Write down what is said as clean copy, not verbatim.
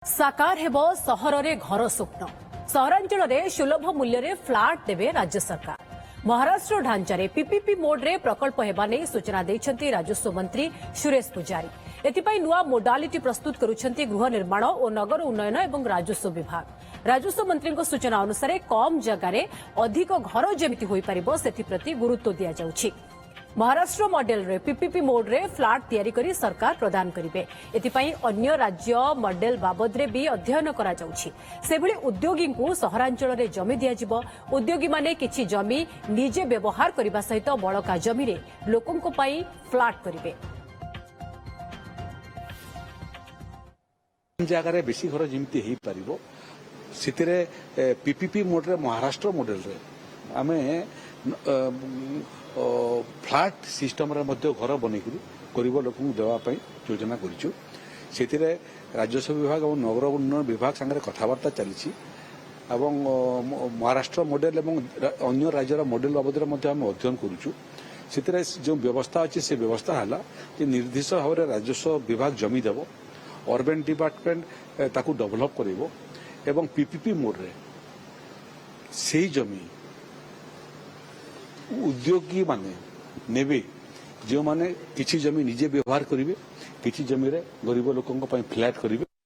साकार हेबो सहर रे घर स्वप्न सहरांचल रे सुलभ मूल्य रे फ्लैट देबे राज्य सरकार। महाराष्ट्र ढांचारे पीपीपी मोड रे प्रकल्प हेबा नै सूचना दैछंती राजस्व मंत्री सुरेश पुजारी। एथिपाई नुआ मोडालिटी प्रस्तुत करुछंती गृह निर्माण और नगर उन्नयन एवं राजस्व विभाग। राजस्व मंत्री सूचना अनुसार कम जगह रे अधिक घर जेमिति होई परिबो सेथि प्रति गुरुत्व दिया जाउछि। महाराष्ट्र मॉडल रे पीपीपी मोड रे फ्लैट तैयारी करी सरकार प्रदान करिवे। एथिपाई अन्य राज्य मॉडल बाबद रे भी अध्ययन करा जाउछि। सेभଳି उद्योगी को सहरांचल रे जमी दिया जिवो। उद्योगी माने किछि जमी निजे व्यवहार करिबा सहित बळका जमी रे लोकंको पई फ्लैट करिवे। जगह रे बेसी घर जेमिति हेई परिबो सितिरे पीपीपी मोड रे महाराष्ट्र मॉडल रे आमे फ्लैट सिस्टम रे मध्य घर बनेकरी गरीब लोक देवा योजना करिछु। सेतिरे राजस्व विभाग और नगर उन्नयन विभाग संगे कथबार्ता चली महाराष्ट्र मॉडल एवं अन्य राज्यर मॉडल बाबद में अध्ययन करुछु। सेतिरे जो व्यवस्था अच्छी से व्यवस्था है कि निर्दिष्ट भाव में राजस्व विभाग जमी देव अर्बन डिपार्टमेंट ताकू डेवलप करिवो एवं पीपीपी मोड रे सेही जमी उद्योगी माने नेबे जो माने किछि जमी निजे व्यवहार करिवे किछि जमी रे गरीब लोकंक पई फ्लैट करिवे।